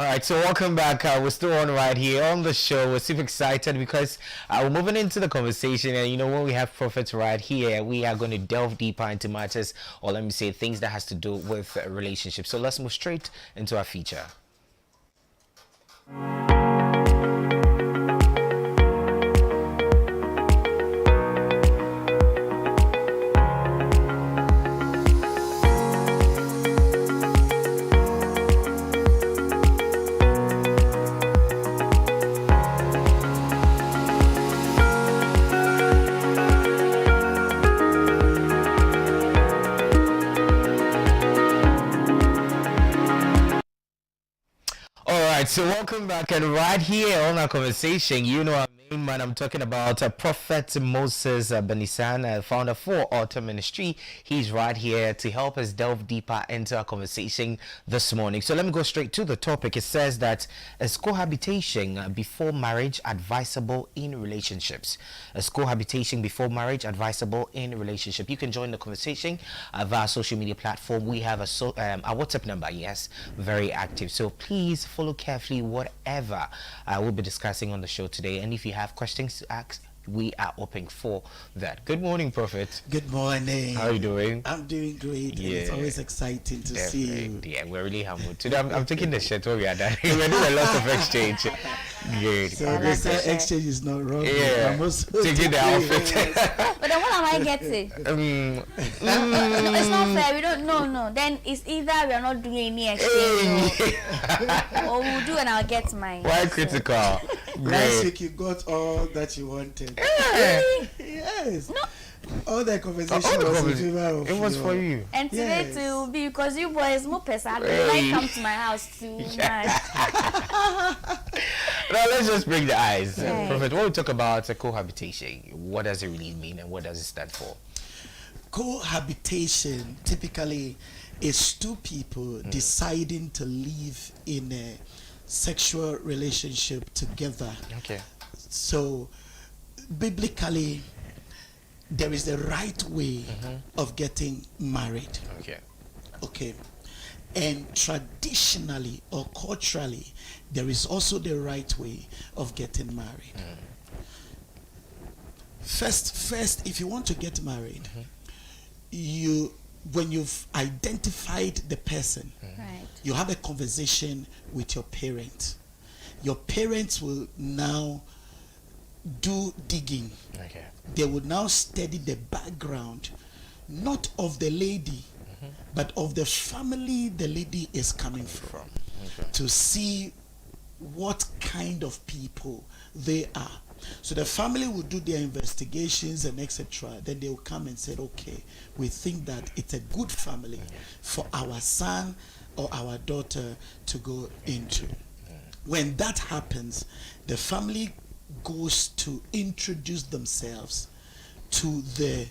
right, so welcome back. We're still on right here on the show. We're super excited because we're moving into the conversation, and when we have prophets right here, we are going to delve deeper into matters, or let me say, things that has to do with relationships. So let's move straight into our feature. So welcome back, and right here on our conversation, our main man, I'm talking about Prophet Moses BENNISAN, founder for Altar Ministry. He's right here to help us delve deeper into our conversation this morning. So let me go straight to the topic. It says that is cohabitation before marriage advisable in relationships? Is cohabitation before marriage advisable in relationship? You can join the conversation via social media platform. We have our WhatsApp number, yes, very active. So please follow carefully whatever we'll be discussing on the show today, and if you have questions to ask, we are open for that. Good morning, Prophet. Good morning. How are you doing? I'm doing great. Yeah. It's always exciting to see you. Yeah, we're really humble. Today I'm taking the shirt where we are done. We're doing a lot of exchange. Good. So they say exchange is not wrong. Yeah. I'm also taking the outfit. But then what am I getting? No, it's not fair. We don't. No. Then it's either we are not doing any exchange, or we'll do and I'll get mine. Why critical? Last week you got all that you wanted. Yeah. Yes. No. All the conversation was in favor of it was for you. And today Yes. too will be because you boys more person like come to my house too much. Now let's just break the ice. Right. Prophet, when we talk about cohabitation, what does it really mean and what does it stand for? Cohabitation typically is two people deciding to live in a sexual relationship together. Okay. So biblically, there is the right way of getting married. Okay. And traditionally or culturally, there is also the right way of getting married. First, if you want to get married, when you've identified the person, Right. you have a conversation with your parents. Your parents will now do digging. Okay. They would now study the background, not of the lady, but of the family the lady is coming from, to see what kind of people they are. So the family will do their investigations and etc. Then they will come and say, okay, we think that it's a good family for our son or our daughter to go into. When that happens, the family goes to introduce themselves to the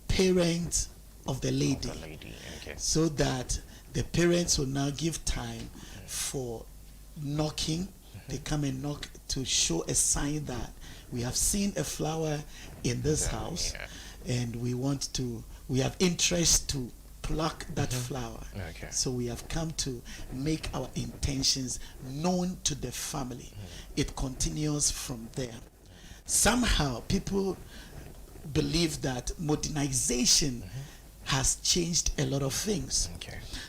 parents of the lady, so that the parents will now give time for knocking. They come and knock to show a sign that we have seen a flower in this house, and we have interest to pluck that flower. So we have come to make our intentions known to the family. It continues from there. Somehow people believe that modernization has changed a lot of things.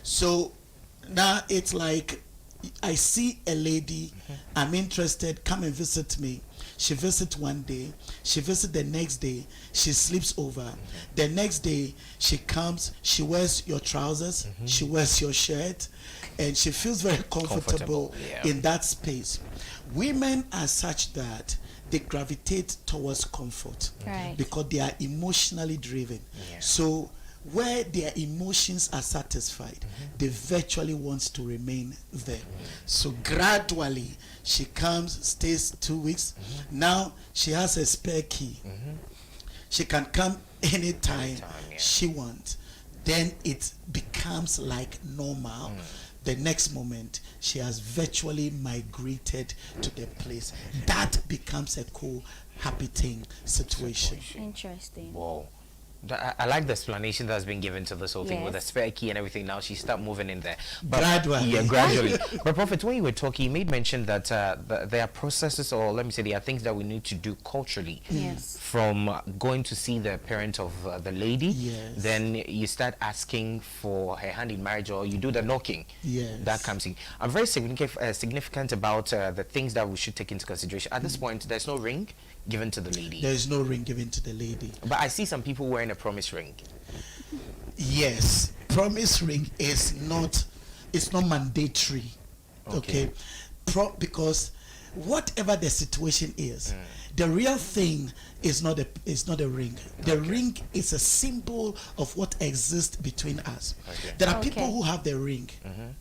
So now it's like, I see a lady, I'm interested, come and visit me. She visits one day, she visits the next day, she sleeps over. The next day, she comes, she wears your trousers, she wears your shirt, and she feels very comfortable. In that space. Women are such that they gravitate towards comfort, because they are emotionally driven. So where their emotions are satisfied, they virtually want to remain there. So gradually she comes, stays 2 weeks. Now she has a spare key. She can come anytime she wants. Then it becomes like normal. The next moment she has virtually migrated to the place. That becomes a cohabiting situation. Interesting. Wow. I like the explanation that's been given to this whole thing with the Yes. spare key and everything. Now she start moving in there. But, Gradually. Yeah, gradually. But Prophet, when you were talking, you made mention that there are processes, or let me say, there are things that we need to do culturally. Yes. From going to see the parent of the lady, Yes. then you start asking for her hand in marriage, or you do the knocking. Yes. That comes in. I'm very significant about the things that we should take into consideration. At this point, there's no ring given to the lady. There is no ring given to the lady. But I see some people wearing a promise ring. Yes, promise ring is not, it's not mandatory. Okay, because whatever the situation is, the real thing is not a ring. The ring is a symbol of what exists between us. There are people who have the ring,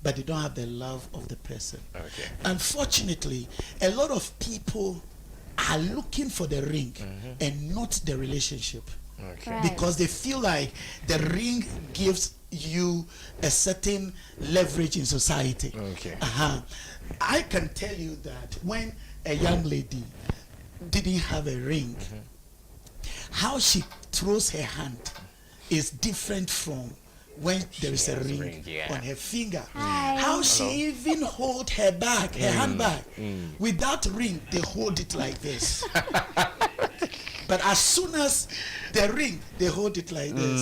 but they don't have the love of the person. Unfortunately, a lot of people are looking for the ring and not the relationship. Right. Because they feel like the ring gives you a certain leverage in society. I can tell you that when a young lady didn't have a ring, how she throws her hand is different from when there is a ring on her finger. Hi. How she even hold her bag, her handbag. Without ring, they hold it like this. But as soon as the ring, they hold it like this.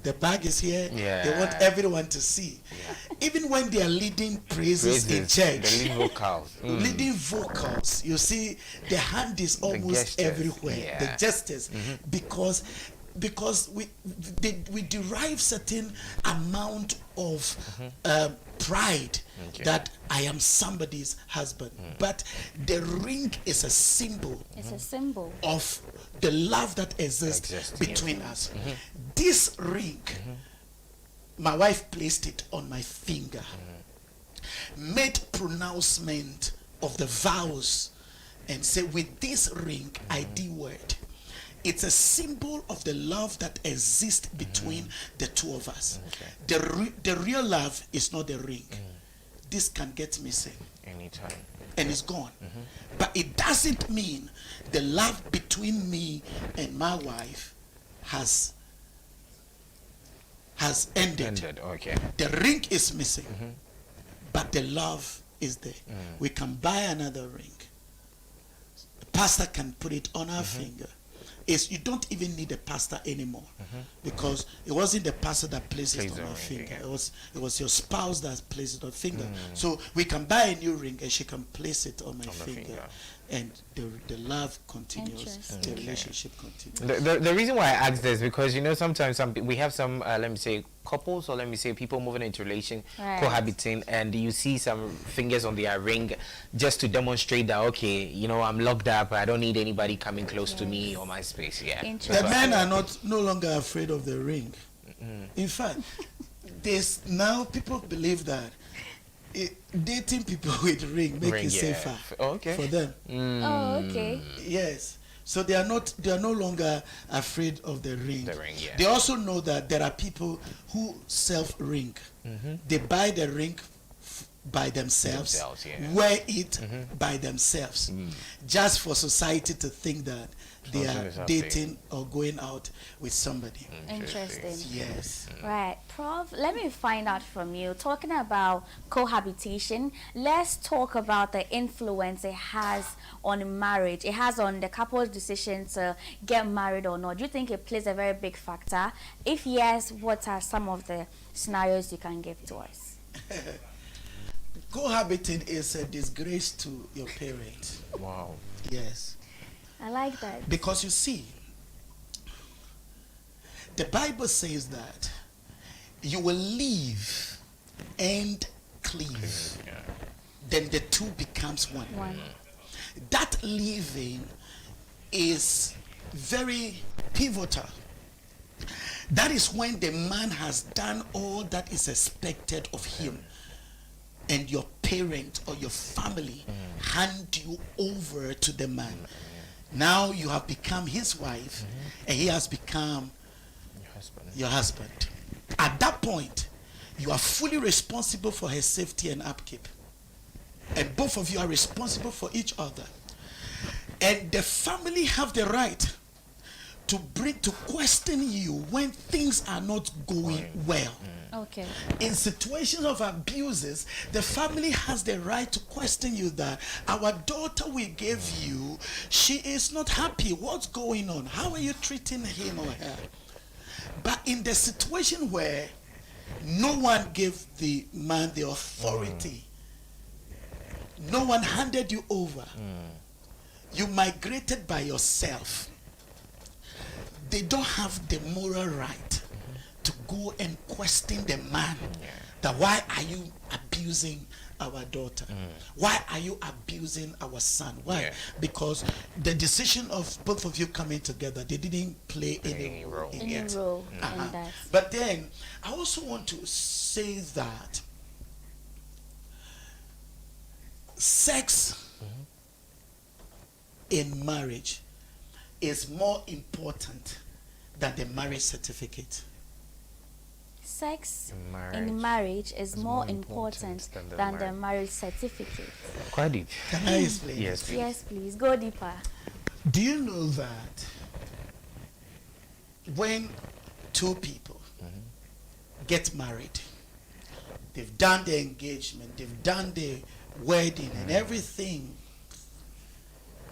The bag is here. They want everyone to see. Even when they are leading praises in church, the lead vocals. leading vocals, you see, the hand is almost everywhere. The gestures, because we derive certain amount of pride that I am somebody's husband. But the ring is a symbol. It's a symbol of the love that exists between us. This ring, my wife placed it on my finger, made pronouncement of the vows, and said, with this ring I do word. It's a symbol of the love that exists between the two of us. The real love is not the ring. This can get missing Anytime. and it's gone. But it doesn't mean the love between me and my wife has ended. The ring is missing, but the love is there. We can buy another ring. The pastor can put it on our finger. You don't even need a pastor anymore, because it wasn't the pastor that placed it on our finger. It was your spouse that placed it on finger. So we can buy a new ring and she can place it on my finger. And the love continues, the relationship continues. The reason why I ask this, because sometimes we have some let me say couples, or let me say people moving into relation, cohabiting, and you see some fingers on their ring just to demonstrate that, okay, I'm locked up, I don't need anybody coming close to me or my space. The men are no longer afraid of the ring. In fact, now people believe that dating people with ring make it safer for them. Yes. So they are no longer afraid of the ring. They also know that there are people who self-ring. They buy the ring by themselves, wear it by themselves, just for society to think that they are dating or going out with somebody. Interesting. Yes. Right. Prof, let me find out from you, talking about cohabitation, let's talk about the influence it has on marriage. It has on the couple's decision to get married or not. Do you think it plays a very big factor? If yes, what are some of the scenarios you can give to us? Cohabiting is a disgrace to your parents. Wow. Yes. I like that. Because you see, the Bible says that you will leave and cleave. Then the two becomes one. That leaving is very pivotal. That is when the man has done all that is expected of him, and your parent or your family hand you over to the man. Now you have become his wife, and he has become your husband. At that point, you are fully responsible for his safety and upkeep. And both of you are responsible for each other. And the family have the right to question you when things are not going well. Okay. In situations of abuses, the family has the right to question you that our daughter we gave you, she is not happy. What's going on? How are you treating him or her? But in the situation where no one gave the man the authority, no one handed you over, you migrated by yourself, they don't have the moral right to go and question the man that why are you abusing our daughter? Why are you abusing our son? Why? Because the decision of both of you coming together, they didn't play any role in it. In that. But then I also want to say that sex in marriage is more important than the marriage certificate. Sex in marriage is more important than the marriage certificate. Quite deep. Can I explain? Yes, please. Yes, please. Go deeper. Do you know that when two people get married, they've done the engagement, they've done the wedding and everything,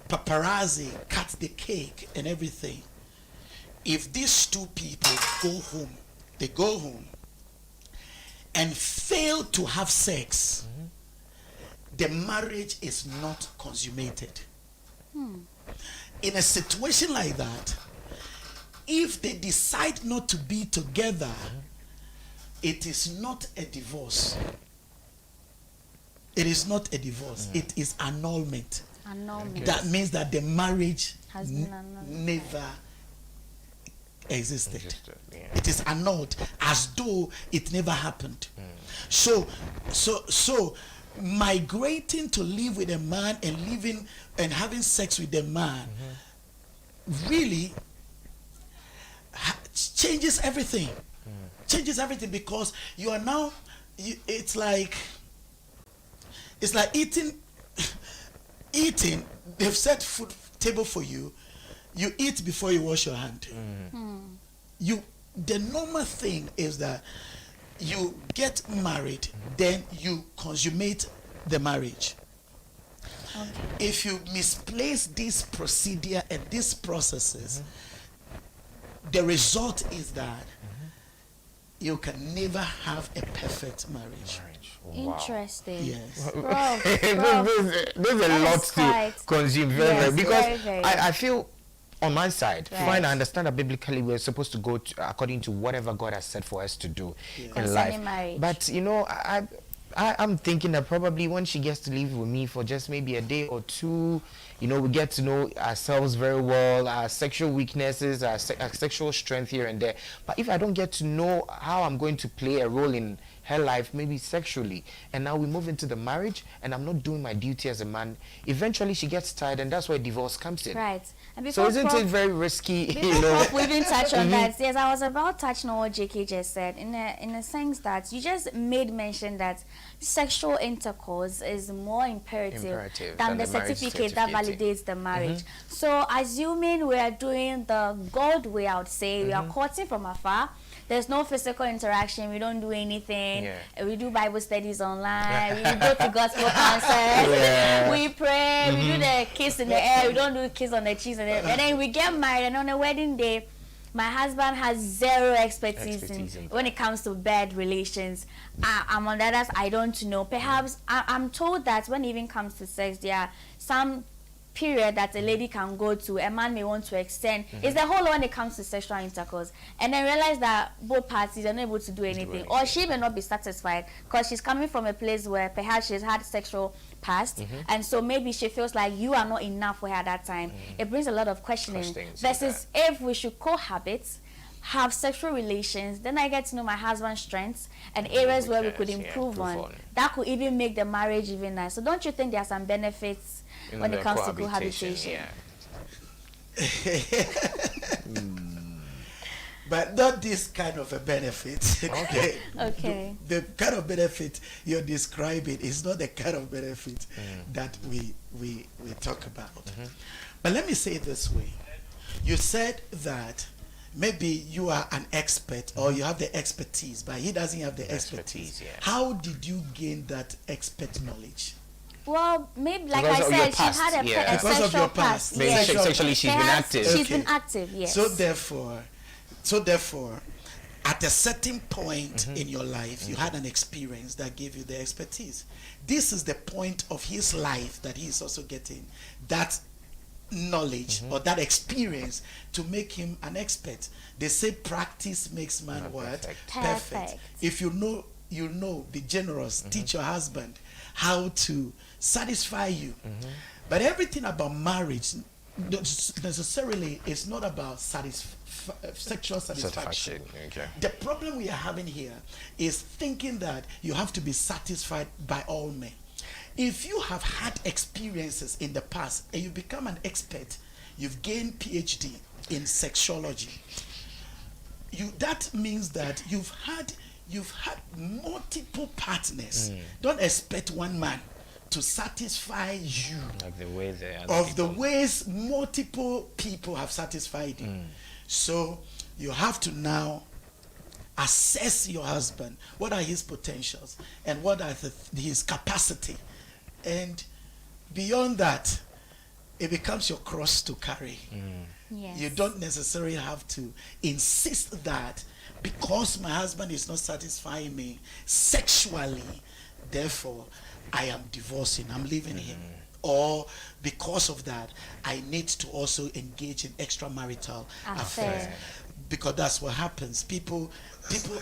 paparazzi cut the cake and everything, if these two people go home, they go home and fail to have sex, the marriage is not consummated. In a situation like that, if they decide not to be together, it is not a divorce. It is not a divorce. It is annulment. Annulment. That means that the marriage Has been annulled. never existed. Yeah. It is annulled as though it never happened. So migrating to live with a man and living and having sex with a man really changes everything. Changes everything, because you are now it's like eating they've set food table for you, you eat before you wash your hand. The normal thing is that you get married, then you consummate the marriage. If you misplace this procedure and these processes, the result is that you can never have a perfect marriage. Interesting. Yes. Prof, There's a lot to consume, very, because very. I feel on my side, Right. fine, I understand that biblically we're supposed to go according to whatever God has said for us to do in Concerning life. marriage. But you know, I'm thinking that probably when she gets to live with me for just maybe a day or two, you know, we get to know ourselves very well, our sexual weaknesses, our sexual strength here and there. But if I don't get to know how I'm going to play a role in her life, maybe sexually, and now we move into the marriage and I'm not doing my duty as a man, eventually she gets tired, and that's where divorce comes in. Right. And So isn't Prof, it very risky? before You know, Prof, we didn't touch on that. Yes, I was about touching on what JK just said, in a sense that you just made mention that sexual intercourse is more imperative than the marriage certificate that validates the marriage. So assuming we are doing the God way, I would say, we are courting from afar. There's no physical interaction. We don't do anything. We do Bible studies online. We go to gospel concerts. We pray. We do the kiss in the air. We don't do kiss on the cheeks. And then we get married. And on the wedding day, my husband has zero expertise in when it comes to bed relations. I'm on the other side. I don't know. Perhaps I'm told that when it even comes to sex, there are some period that a lady can go to, a man may want to extend. It's the whole when it comes to sexual intercourse, and then realize that both parties are not able to do anything, or she may not be satisfied because she's coming from a place where perhaps she's had sexual past, and so maybe she feels like you are not enough for her at that time. It brings a lot of questioning. Versus if we should cohabit, have sexual relations, then I get to know my husband's strengths and areas where we could improve on. That could even make the marriage even nice. So don't you think there are some benefits when it comes to cohabitation? But not this kind of a benefit. Okay. The kind of benefit you're describing is not the kind of benefit that we talk about. But let me say it this way. You said that maybe you are an expert or you have the expertise, but he doesn't have the expertise. Yes. How did you gain that expert knowledge? Well, maybe like Because of I your said, she past, had a, yeah. a Because of sexual your past. past. Maybe Yes. sexually she's been active. She's Okay. been active, yes. So therefore, at a certain point in your life, you had an experience that gave you the expertise. This is the point of his life that he is also getting that knowledge or that experience to make him an expert. They say practice makes man what? Perfect. Perfect. If you know, you know, be generous. Teach your husband how to satisfy you. But everything about marriage necessarily is not about sexual satisfaction. Okay. The problem we are having here is thinking that you have to be satisfied by all men. If you have had experiences in the past and you become an expert, you've gained PhD in sexology. That means that you've had multiple partners. Don't expect one man to satisfy you Like the way they are. of the ways multiple people have satisfied you. So you have to now assess your husband. What are his potentials and what are his capacity? And beyond that, it becomes your cross to carry. Yes. You don't necessarily have to insist that because my husband is not satisfying me sexually, therefore I am divorcing, I'm leaving him. Or because of that, I need to also engage in extramarital affairs. Because that's what happens. People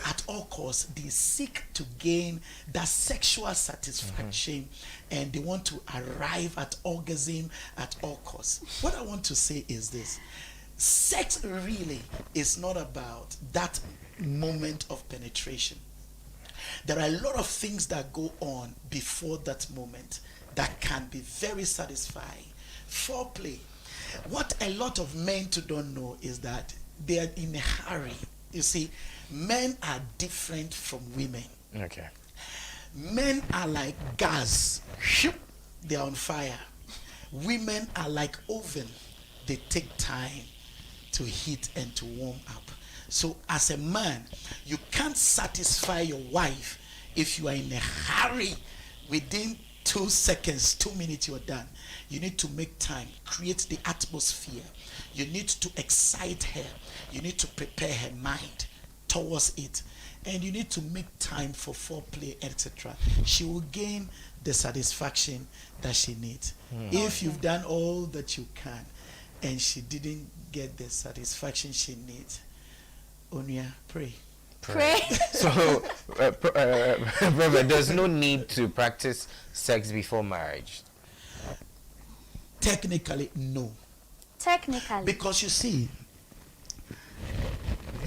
at all costs, they seek to gain that sexual satisfaction and they want to arrive at orgasm at all costs. What I want to say is this: sex really is not about that moment of penetration. There are a lot of things that go on before that moment that can be very satisfying. Foreplay. What a lot of men too don't know is that they are in a hurry. You see, men are different from women. Okay. Men are like gas. They are on fire. Women are like oven. They take time to heat and to warm up. So as a man, you can't satisfy your wife if you are in a hurry. Within 2 seconds, 2 minutes, you're done. You need to make time, create the atmosphere. You need to excite her. You need to prepare her mind towards it. And you need to make time for foreplay, etc. She will gain the satisfaction that she needs. If you've done all that you can and she didn't get the satisfaction she needs, Onya, pray. Pray. So, Reverend, there's no need to practice sex before marriage. Technically, no. Technically. Because you see,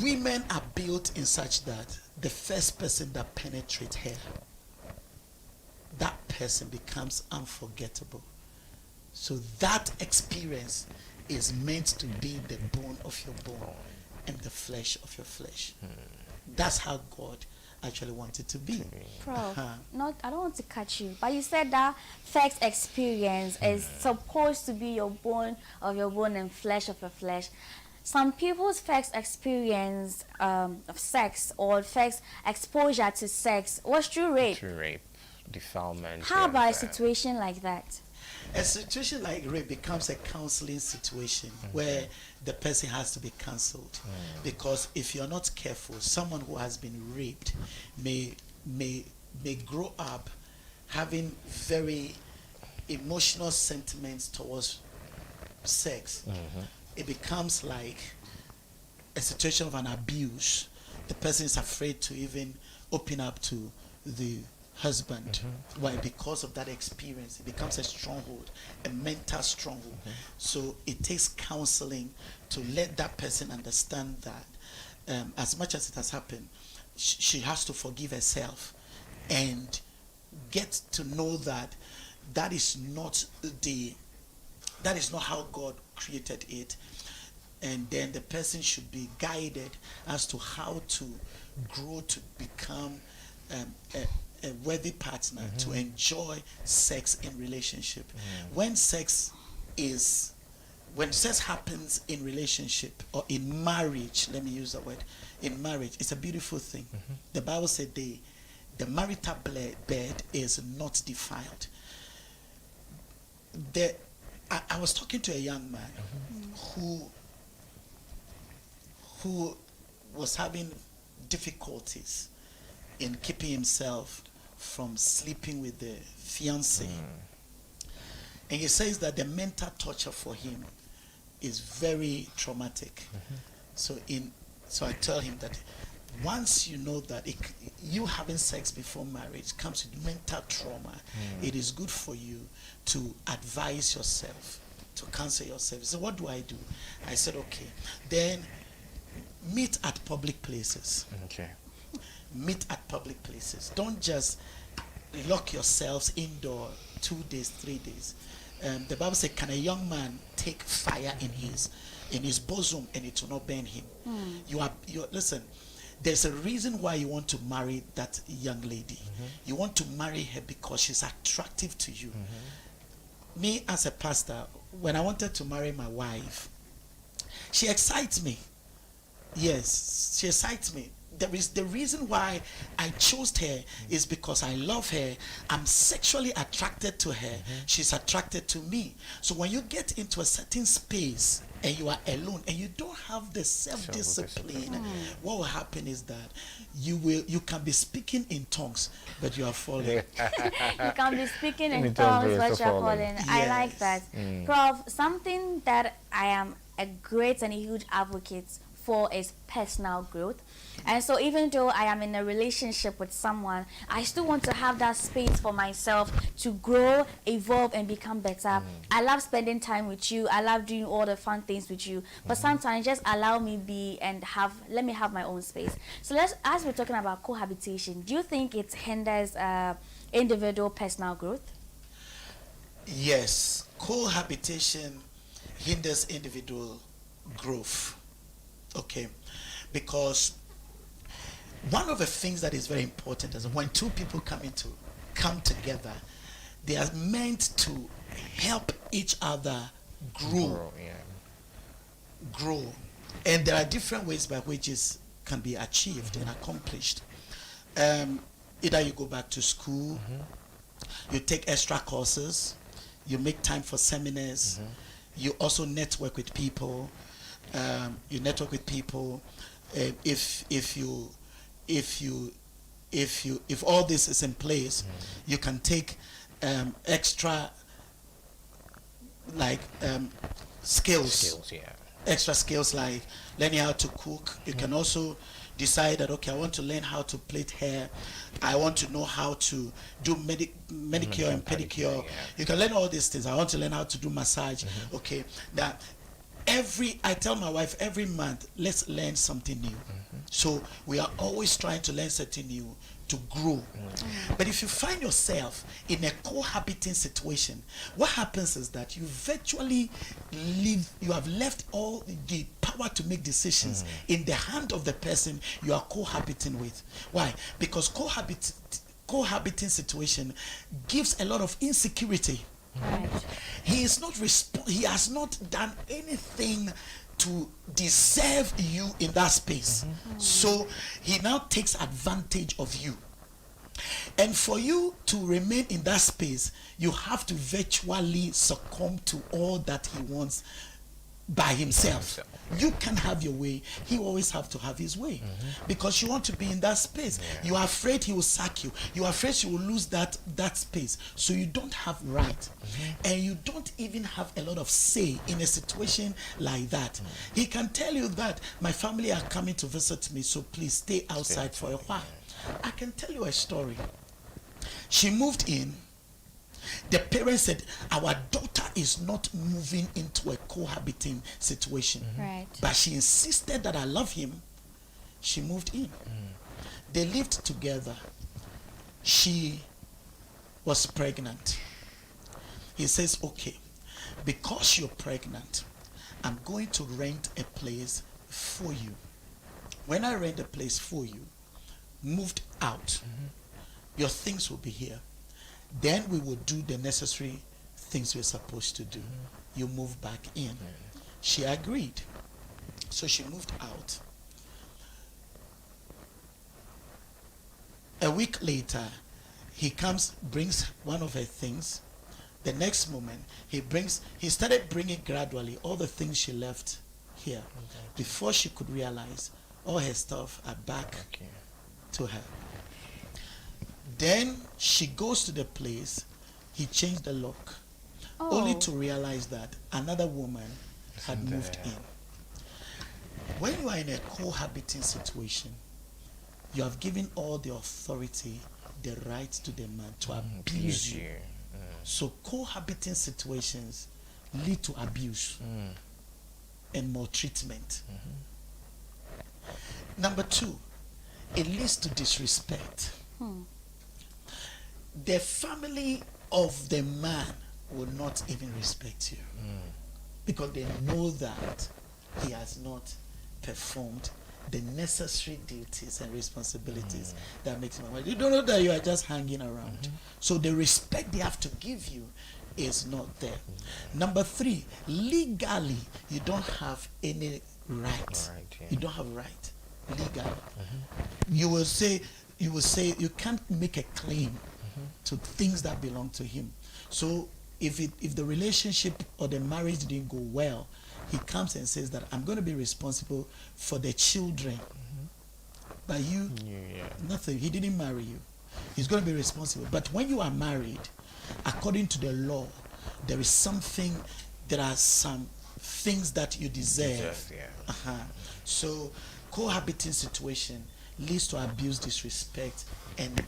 women are built in such that the first person that penetrates her, that person becomes unforgettable. So that experience is meant to be the bone of your bone and the flesh of your flesh. That's how God actually wanted it to be. Prof, I don't want to cut you, but you said that sex experience is supposed to be your bone of your bone and flesh of your flesh. Some people's sex experience of sex or sex exposure to sex was through rape. Through rape, defilement. How and, about a situation like that? A situation like rape becomes a counseling situation where the person has to be counseled. Because if you're not careful, someone who has been raped may grow up having very emotional sentiments towards sex. It becomes like a situation of an abuse. The person is afraid to even open up to the husband. Why? Because of that experience, it becomes a stronghold, a mental stronghold. So it takes counseling to let that person understand that as much as it has happened, she has to forgive herself and get to know that that is not how God created it. And then the person should be guided as to how to grow to become a worthy partner, to enjoy sex in relationship. When sex is when sex happens in relationship or in marriage, let me use that word, in marriage, it's a beautiful thing. The Bible said the marital bed is not defiled. I was talking to a young man who was having difficulties in keeping himself from sleeping with the fiancée. And he says that the mental torture for him is very traumatic. So I tell him that once you know that you having sex before marriage comes with mental trauma, it is good for you to advise yourself, to counsel yourself. So what do? I said, okay, then meet at public places. Okay. Meet at public places. Don't just lock yourselves indoor 2 days, 3 days. The Bible says, can a young man take fire in his bosom and it will not burn him? Listen, there's a reason why you want to marry that young lady. You want to marry her because she's attractive to you. Me as a pastor, when I wanted to marry my wife, she excites me. Yes, she excites me. The reason why I chose her is because I love her. I'm sexually attracted to her. She's attracted to me. So when you get into a certain space and you are alone and you don't have the self-discipline, what will happen is that you can be speaking in tongues, but you are falling. You can be speaking in tongues, but you're falling. Yes. I like that. Prof, something that I am a great and a huge advocate for is personal growth. And so even though I am in a relationship with someone, I still want to have that space for myself to grow, evolve, and become better. I love spending time with you. I love doing all the fun things with you. But sometimes just allow me be and let me have my own space. So as we're talking about cohabitation, do you think it hinders individual personal growth? Yes, cohabitation hinders individual growth. Okay, because one of the things that is very important is when two people come together, they are meant to help each other grow. And there are different ways by which it can be achieved and accomplished. Either you go back to school, you take extra courses, you make time for seminars, you also network with people. If all this is in place, you can take extra skills. Extra skills like learning how to cook. You can also decide that, okay, I want to learn how to plait hair. I want to know how to do manicure and pedicure. You can learn all these things. I want to learn how to do massage. Okay, that I tell my wife every month, let's learn something new. So we are always trying to learn something new to grow. But if you find yourself in a cohabiting situation, what happens is that you virtually you have left all the power to make decisions in the hand of the person you are cohabiting with. Why? Because cohabiting situation gives a lot of insecurity. Right. He has not done anything to deserve you in that space. So he now takes advantage of you. And for you to remain in that space, you have to virtually succumb to all that he wants by himself. You can have your way. He always have to have his way, because you want to be in that space. You are afraid he will sack you. You are afraid you will lose that space. So you don't have right, and you don't even have a lot of say in a situation like that. He can tell you that my family are coming to visit me, so please stay outside for a while. I can tell you a story. She moved in. The parents said, our daughter is not moving into a cohabiting situation. Right. But she insisted that I love him. She moved in. They lived together. She was pregnant. He says, okay, because you're pregnant, I'm going to rent a place for you. When I rent a place for you, moved out, your things will be here. Then we will do the necessary things we're supposed to do. You move back in. She agreed. So she moved out. A week later, he comes, brings one of her things. The next moment, he started bringing gradually all the things she left here. Before she could realize, all her stuff are back to her. Then she goes to the place, he changed the lock, only to realize that another woman had moved in. When you are in a cohabiting situation, you have given all the authority, the right to the man to abuse you. So cohabiting situations lead to abuse and maltreatment. Number two, it leads to disrespect. The family of the man will not even respect you because they know that he has not performed the necessary duties and responsibilities that makes him. You don't know that you are just hanging around. So the respect they have to give you is not there. Number three, legally you don't have any right. You don't have right legally. You will say you can't make a claim to things that belong to him. So if the relationship or the marriage didn't go well, he comes and says that I'm going to be responsible for the children. But you, nothing. He didn't marry you. He's going to be responsible. But when you are married, according to the law, there is something, there are some things that you deserve. So cohabiting situation leads to abuse, disrespect, and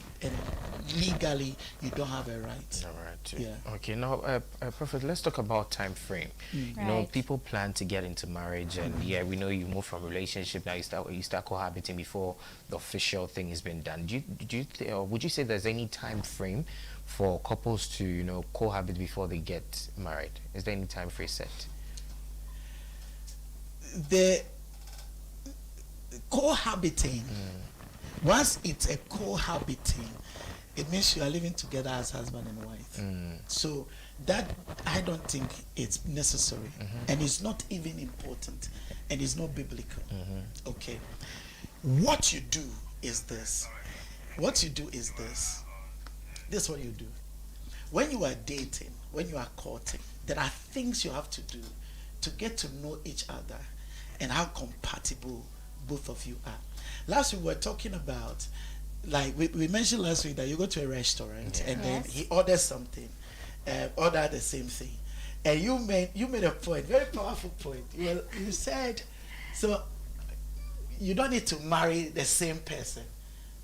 legally you don't have a right. Okay, now Prophet, let's talk about time frame. You know, people plan to get into marriage, and we know you move from relationship, now you start cohabiting before the official thing has been done. Would you say there's any time frame for couples to, you know, cohabit before they get married? Is there any time frame set? The cohabiting, once it's a cohabiting, it means you are living together as husband and wife. So that, I don't think it's necessary, and it's not even important, and it's not biblical. Okay, what you do is this. This is what you do. When you are dating, when you are courting, there are things you have to do to get to know each other and how compatible both of you are. Last week we were talking about, like we mentioned last week, that you go to a restaurant and then he orders something, order the same thing, and you made a point, very powerful point. You said, so you don't need to marry the same person.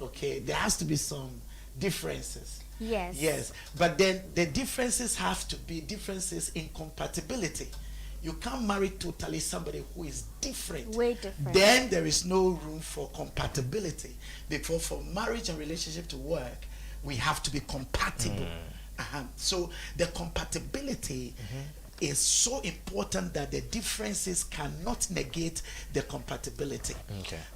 Okay, there has to be some differences. Yes, but then the differences have to be differences in compatibility. You can't marry totally somebody who is different. Way different. Then there is no room for compatibility. Because for marriage and relationship to work, we have to be compatible. So the compatibility is so important that the differences cannot negate the compatibility.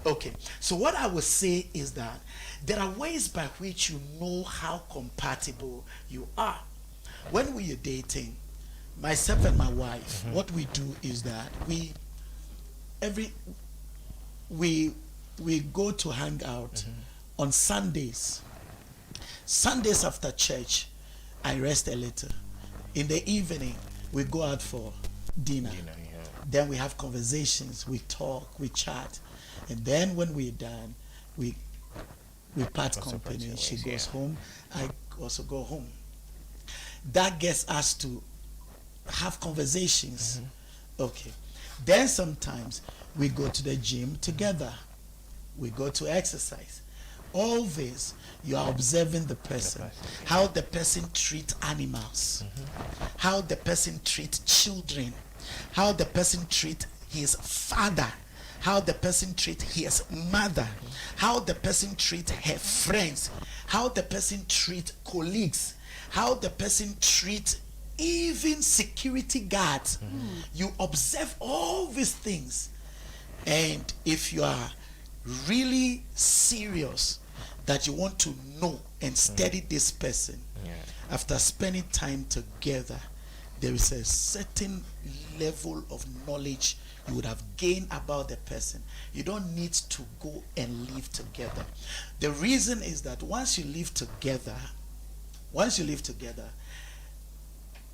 Okay. So what I would say is that there are ways by which you know how compatible you are. When we are dating, myself and my wife, what we do is that we go to hang out on Sundays. Sundays after church, I rest a little. In the evening, we go out for dinner. Then we have conversations, we talk, we chat, and then when we're done, we part company. She goes home, I also go home. That gets us to have conversations. Okay. Then sometimes we go to the gym together. We go to exercise. All this, you are observing the person, how the person treats animals, how the person treats children, how the person treats his father, how the person treats his mother, how the person treats her friends, how the person treats colleagues, how the person treats even security guards. You observe all these things, and if you are really serious that you want to know and study this person, after spending time together, there is a certain level of knowledge you would have gained about the person. You don't need to go and live together. The reason is that once you live together,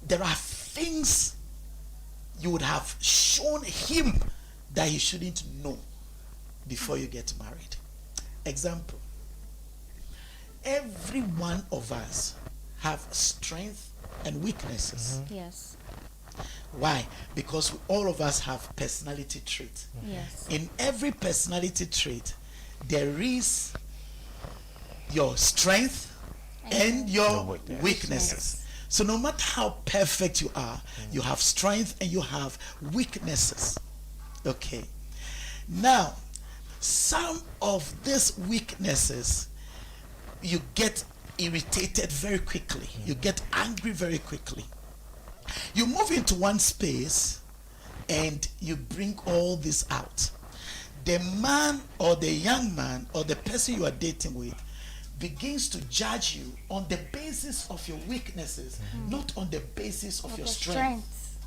there are things you would have shown him that he shouldn't know before you get married. Example, every one of us have strengths and weaknesses. Yes. Why? Because all of us have personality traits. Yes. In every personality trait, there is your strength and your weaknesses. So no matter how perfect you are, you have strength and you have weaknesses. Okay. Now, some of these weaknesses, you get irritated very quickly. You get angry very quickly. You move into one space and you bring all this out. The man or the young man or the person you are dating with begins to judge you on the basis of your weaknesses, not on the basis of your strength.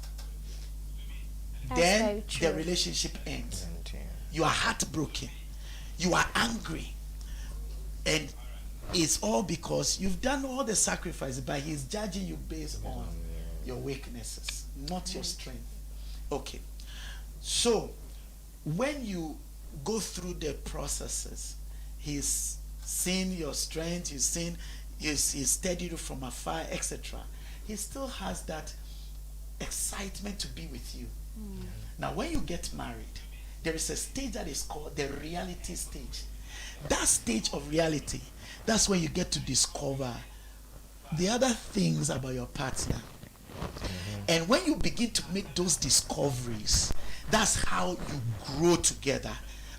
Then the relationship ends. You are heartbroken. You are angry. And it's all because you've done all the sacrifices, but he's judging you based on your weaknesses, not your strength. Okay. So when you go through the processes, he's seen your strength, he's studied you from afar, etc. He still has that excitement to be with you. Now when you get married, there is a stage that is called the reality stage. That stage of reality, that's when you get to discover the other things about your partner. And when you begin to make those discoveries, that's how you grow together.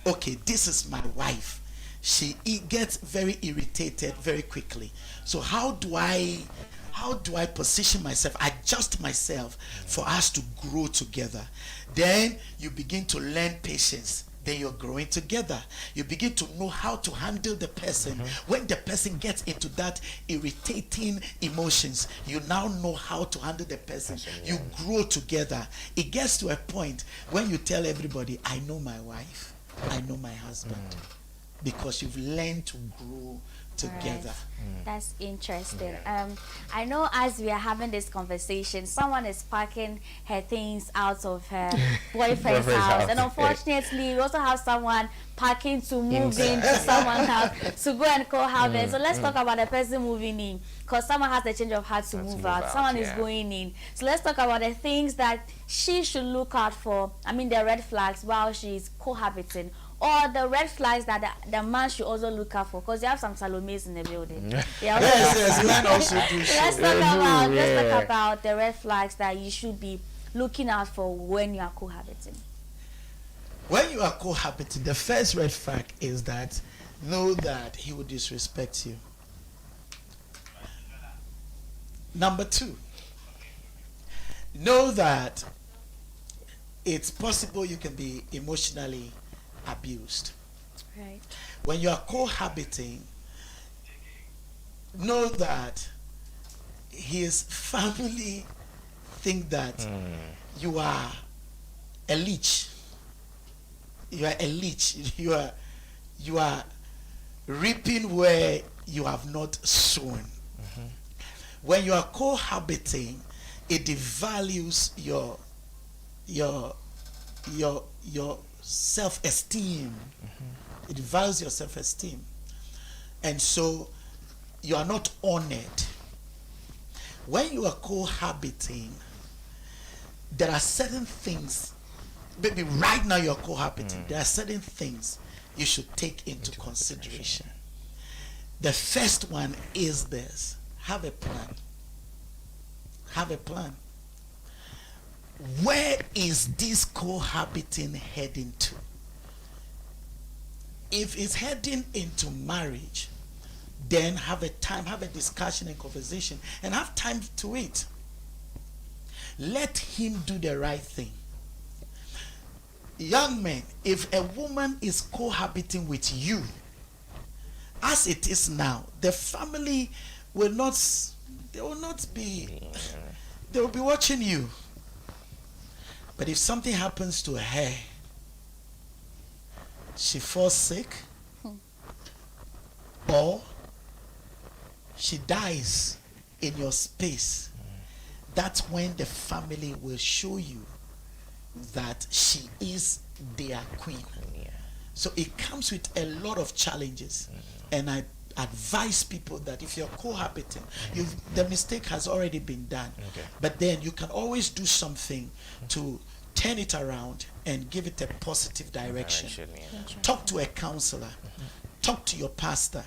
Okay, this is my wife. She gets very irritated very quickly. So how do I position myself, adjust myself for us to grow together? Then you begin to learn patience. Then you're growing together. You begin to know how to handle the person. When the person gets into that irritating emotions, you now know how to handle the person. You grow together. It gets to a point when you tell everybody, I know my wife, I know my husband. Because you've learned to grow together. Right. That's interesting. I know as we are having this conversation, someone is packing her things out of her boyfriend's house. And unfortunately, we also have someone packing to move into someone's house to go and cohabit. So let's talk about the person moving in, because someone has the change of heart to move out. Someone is going in. So let's talk about the things that she should look out for. I mean, the red flags while she's cohabiting. Or the red flags that the man should also look out for, because you have some Salomes in the building. Yes, men also do. Let's talk about the red flags that you should be looking out for when you are cohabiting. When you are cohabiting, the first red flag is that know that he will disrespect you. Number two, know that it's possible you can be emotionally abused. Right. When you are cohabiting, know that his family think that you are a leech. You are a leech. You are reaping where you have not sown. When you are cohabiting, it devalues your self-esteem. It devalues your self-esteem, and so you are not honored. When you are cohabiting, there are certain things, maybe right now you're cohabiting, there are certain things you should take into consideration. The first one is this: have a plan. Have a plan. Where is this cohabiting heading to? If it's heading into marriage, then have a discussion and conversation, and have time to it. Let him do the right thing. Young men, if a woman is cohabiting with you, as it is now, the family will not be They will be watching you. But if something happens to her, she falls sick, or she dies in your space, that's when the family will show you that she is their queen. So it comes with a lot of challenges. And I advise people that if you're cohabiting, the mistake has already been done. But then you can always do something to turn it around and give it a positive direction. Talk to a counselor. Talk to your pastor.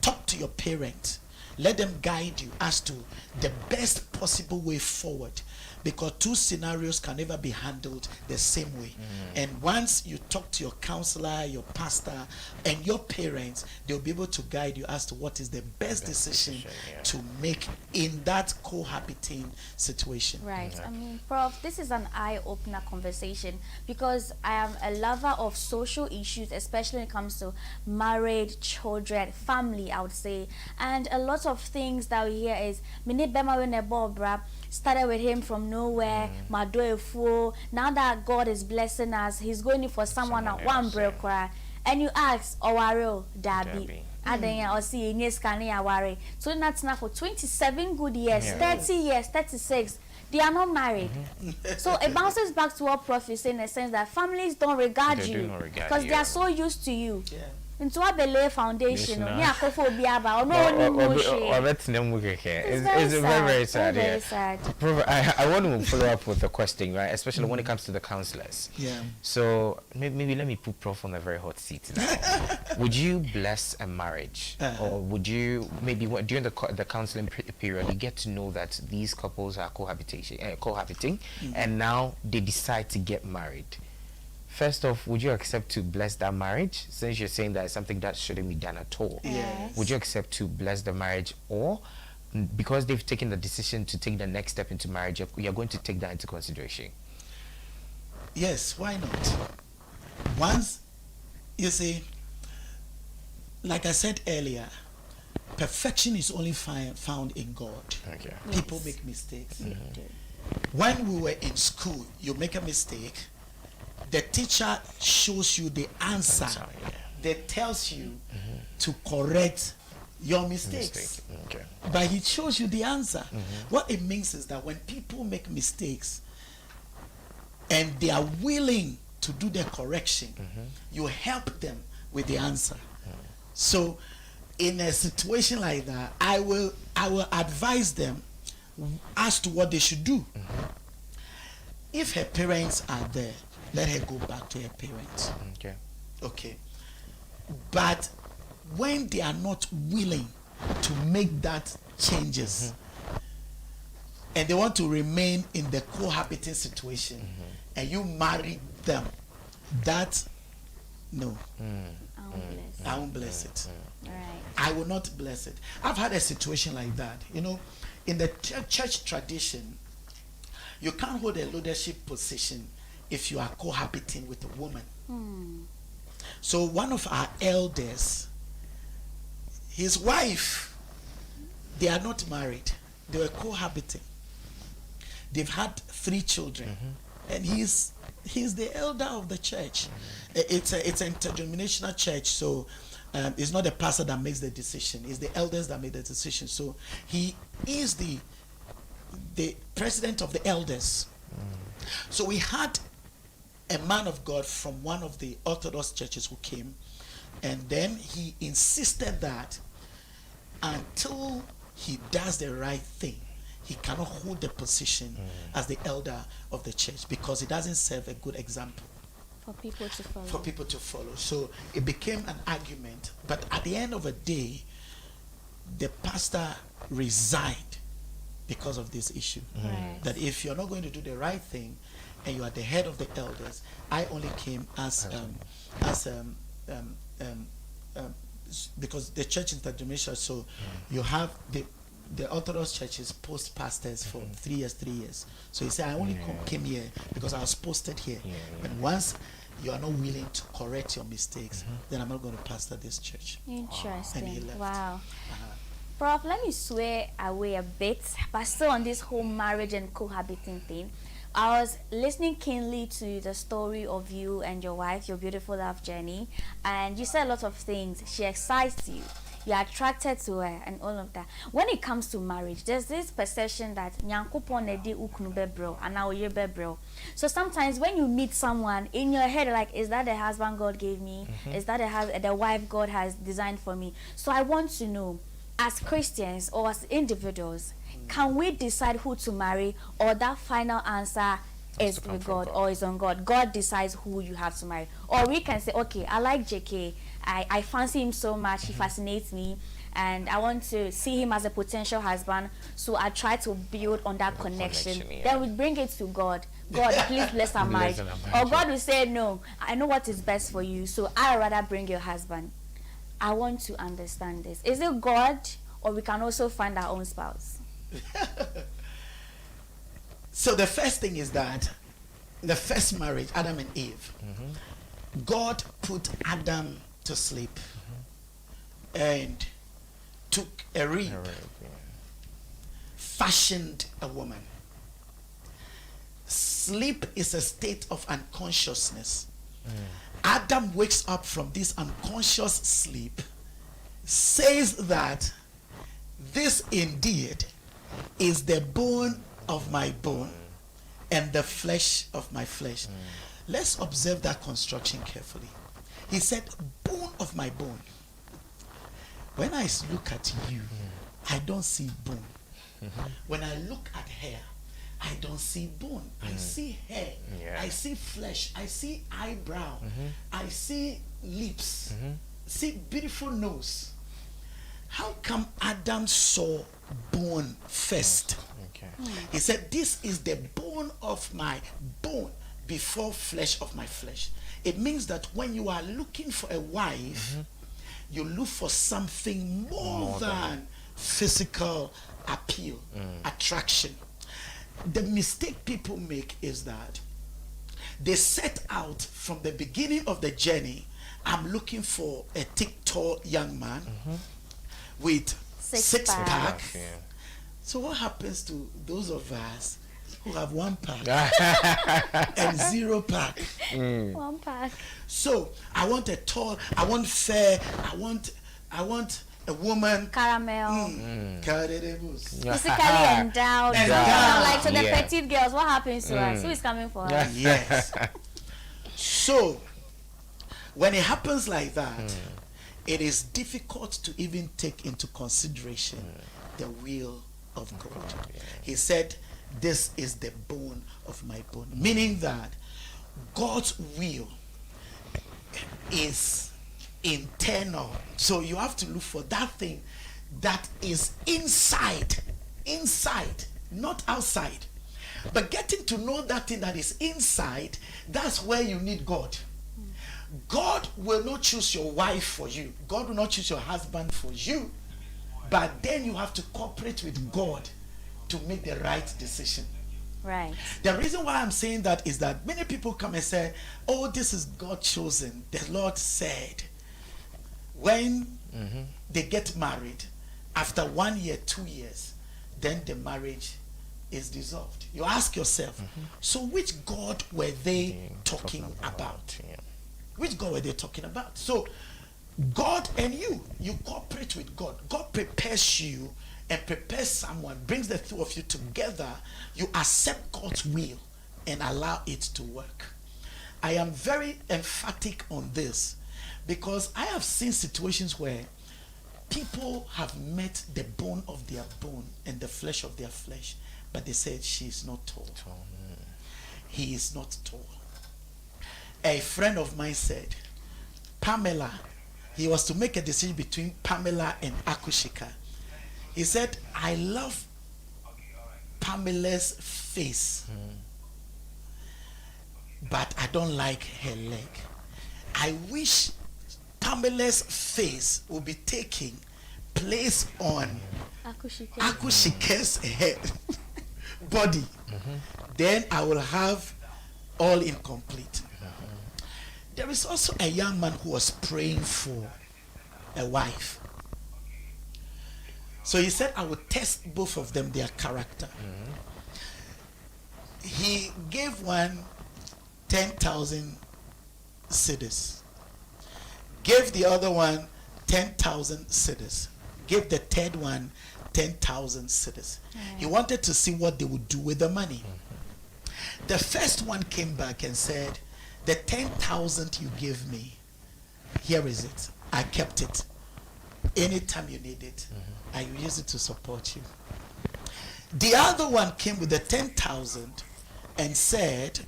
Talk to your parents. Let them guide you as to the best possible way forward, because two scenarios can never be handled the same way. And once you talk to your counselor, your pastor, and your parents, they'll be able to guide you as to what is the best decision to make in that cohabiting situation. Right. I mean, Prof, this is an eye-opener conversation, because I am a lover of social issues, especially when it comes to marriage, children, family, I would say. And a lot of things that we hear is, started with him from nowhere, now that God is blessing us, he's going in for someone at one break, and you ask, Owaro, Dabi. Or see in yes, so that's now for 27 good years, 30 years, 36. They are not married. So it bounces back to what Prof is saying, in the sense that families don't regard you because they are so used to you. Into a belay foundation, it's very sad. Very sad. Prof, I want to follow up with a question, right? Especially when it comes to the counselors. So maybe let me put Prof on a very hot seat now. Would you bless a marriage, or would you maybe during the counseling period you get to know that these couples are cohabiting, and now they decide to get married? First off, would you accept to bless that marriage, since you're saying that it's something that shouldn't be done at all? Yes. Would you accept to bless the marriage, or because they've taken the decision to take the next step into marriage, you're going to take that into consideration? Yes, why not? Once, you see, like I said earlier, perfection is only found in God. People make mistakes. When we were in school, you make a mistake, the teacher shows you the answer that tells you to correct your mistakes. But he shows you the answer. What it means is that when people make mistakes and they are willing to do the correction, you help them with the answer. So in a situation like that, I will advise them as to what they should do. If her parents are there, let her go back to her parents. Okay. But when they are not willing to make that changes, and they want to remain in the cohabiting situation, and you marry them, that no, I won't bless it. I will not bless it. I've had a situation like that. You know, in the church tradition, you can't hold a leadership position if you are cohabiting with a woman. So one of our elders, his wife, they are not married. They were cohabiting. They've had 3 children, and he's the elder of the church. It's an interdenominational church, so it's not the pastor that makes the decision. It's the elders that make the decision. So he is the president of the elders. So we had a man of God from one of the Orthodox churches who came, and then he insisted that until he does the right thing, he cannot hold the position as the elder of the church, because he doesn't serve a good example for people to follow. So it became an argument, but at the end of the day, the pastor resigned because of this issue. That if you're not going to do the right thing and you are the head of the elders, I only came because the church is interdenominational, so you have the Orthodox churches post pastors for 3 years. So he said, I only came here because I was posted here. But once you are not willing to correct your mistakes, then I'm not going to pastor this church. Interesting. And he left. Wow. Prof, let me sway away a bit, but still on this whole marriage and cohabiting thing. I was listening keenly to the story of you and your wife, your beautiful love journey, and you said a lot of things. She excites you. You're attracted to her and all of that. When it comes to marriage, there's this perception that so sometimes when you meet someone in your head, like, is that the husband God gave me? Is that the wife God has designed for me? So I want to know, as Christians or as individuals, can we decide who to marry, or that final answer is with God or is on God? God decides who you have to marry. Or we can say, okay, I like JK. I fancy him so much. He fascinates me. And I want to see him as a potential husband. So I try to build on that connection. Then we bring it to God. God, please bless our marriage. Or God will say, no, I know what is best for you. So I'd rather bring your husband. I want to understand this. Is it God, or we can also find our own spouse? So the first thing is that the first marriage, Adam and Eve, God put Adam to sleep and took a rib, fashioned a woman. Sleep is a state of unconsciousness. Adam wakes up from this unconscious sleep, says that this indeed is the bone of my bone and the flesh of my flesh. Let's observe that construction carefully. He said, bone of my bone. When I look at you, I don't see bone. When I look at her, I don't see bone. I see hair. I see flesh. I see eyebrow. I see lips. See beautiful nose. How come Adam saw bone first? He said, this is the bone of my bone before flesh of my flesh. It means that when you are looking for a wife, you look for something more than physical appeal, attraction. The mistake people make is that they set out from the beginning of the journey. I'm looking for a thick, tall young man with six pack. So what happens to those of us who have 1 pack and 0 pack? 1 pack. So I want a tall, I want fair, I want a woman. Caramel. Physically endowed. Like, so the petite girls, what happens to us? Who is coming for us? Yes. So when it happens like that, it is difficult to even take into consideration the will of God. He said, this is the bone of my bone, meaning that God's will is internal. So you have to look for that thing that is inside, not outside. But getting to know that thing that is inside, that's where you need God. God will not choose your wife for you. God will not choose your husband for you. But then you have to cooperate with God to make the right decision. Right. The reason why I'm saying that is that many people come and say, oh, this is God chosen. The Lord said. When they get married, after 1 year, 2 years, then the marriage is dissolved. You ask yourself, so which God were they talking about? Which God were they talking about? So God and you cooperate with God. God prepares you and prepares someone, brings the two of you together. You accept God's will and allow it to work. I am very emphatic on this because I have seen situations where people have met the bone of their bone and the flesh of their flesh, but they said she is not tall. He is not tall. A friend of mine said, Pamela, he was to make a decision between Pamela and Akushika. He said, I love Pamela's face, but I don't like her leg. I wish Pamela's face will be taking place on Akushika's head, body. Then I will have all incomplete. There is also a young man who was praying for a wife. So he said, I will test both of them, their character. He gave one 10,000 cedis, gave the other one 10,000 cedis, gave the third one 10,000 cedis. He wanted to see what they would do with the money. The first one came back and said, the 10,000 you gave me, here is it. I kept it. Anytime you need it, I will use it to support you. The other one came with the 10,000 and said,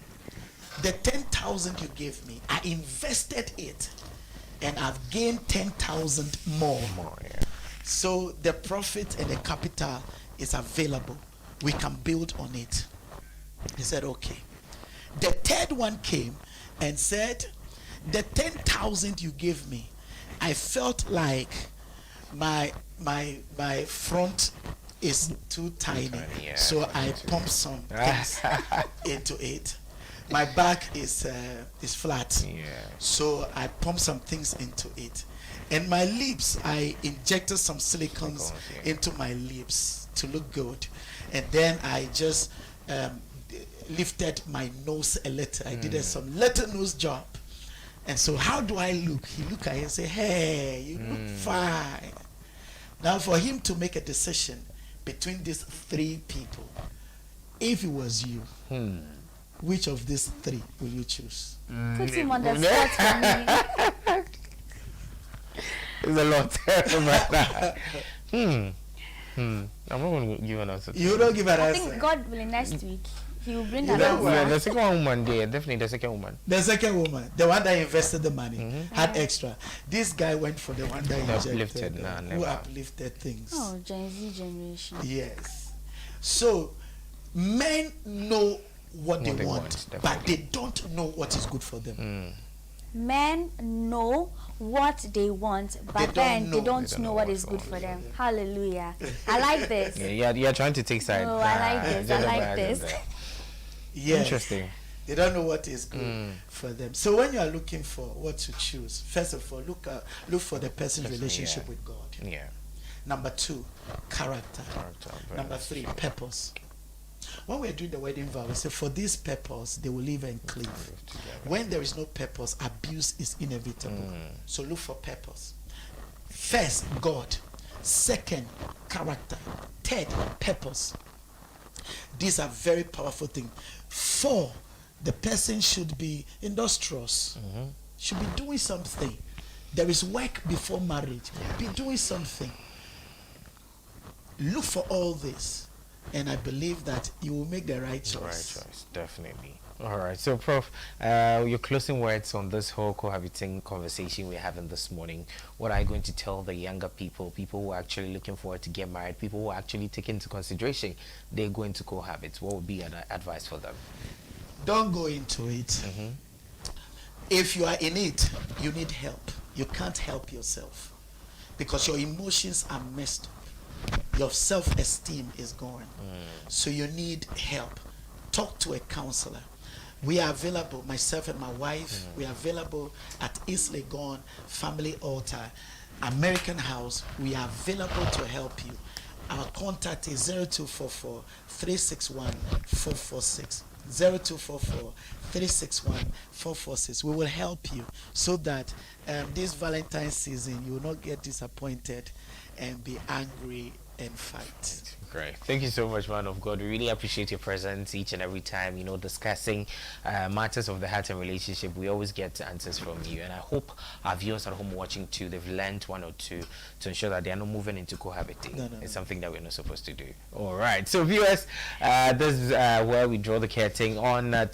the 10,000 you gave me, I invested it and I've gained 10,000 more. So the profit and the capital is available. We can build on it. He said, okay. The third one came and said, the 10,000 you gave me, I felt like my front is too tiny, so I pumped some things into it. My back is flat, so I pumped some things into it. And my lips, I injected some silicones into my lips to look good. And then I just lifted my nose a little. I did some little nose job. And so how do I look? He look at it and say, hey, you look fine. Now for him to make a decision between these three people, if it was you, which of these three will you choose? Put him on the spot for me. It's a lot. I'm not going to give an answer. You don't give an I answer. think God willing next week he will bring You an know answer. Yeah, the second woman there, definitely the second woman. The second woman, the one that invested the money, had extra. This guy went for the one that Uplifted, injected, nah, who never. uplifted things. Oh, Gen Z generation. Yes. So men know what they want, but definitely. they don't know what is good for them. Men know what they want, but then they don't know what is good for them. Hallelujah. I like this. Yeah, you're trying to take sides. No, I like this. I like this. Yes. Interesting. They don't know what is good for them. So when you are looking for what to choose, first of all, look for the person's relationship with God. Yeah. Number 2, character. Number 3, purpose. When we're doing the wedding vow, we say, for this purpose, they will live and cleave. When there is no purpose, abuse is inevitable. So look for purpose. First, God. Second, character. Third, purpose. These are very powerful things. 4, the person should be industrious. Should be doing something. There is work before marriage. Be doing something. Look for all this. And I believe that you will make the right choice. The right choice, definitely. All right. So, Prof, your closing words on this whole cohabiting conversation we're having this morning. What are you going to tell the younger people, people who are actually looking forward to get married, people who are actually taking into consideration they're going to cohabit? What would be your advice for them? Don't go into it. If you are in it, you need help. You can't help yourself because your emotions are messed up. Your self-esteem is gone. So you need help. Talk to a counselor. We are available, myself and my wife, we are available at East Legon Family Altar, American House. We are available to help you. Our contact is 0244 361 446. 0244 361 446. We will help you so that this Valentine's season you will not get disappointed and be angry and fight. Great. Thank you so much, man of God. We really appreciate your presence each and every time, you know, discussing matters of the heart and relationship. We always get answers from you. And I hope our viewers at home watching too, they've learned one or two to ensure that they are not moving into cohabiting. It's something that we're not supposed to do. All right. So viewers, this is where we draw the curtain on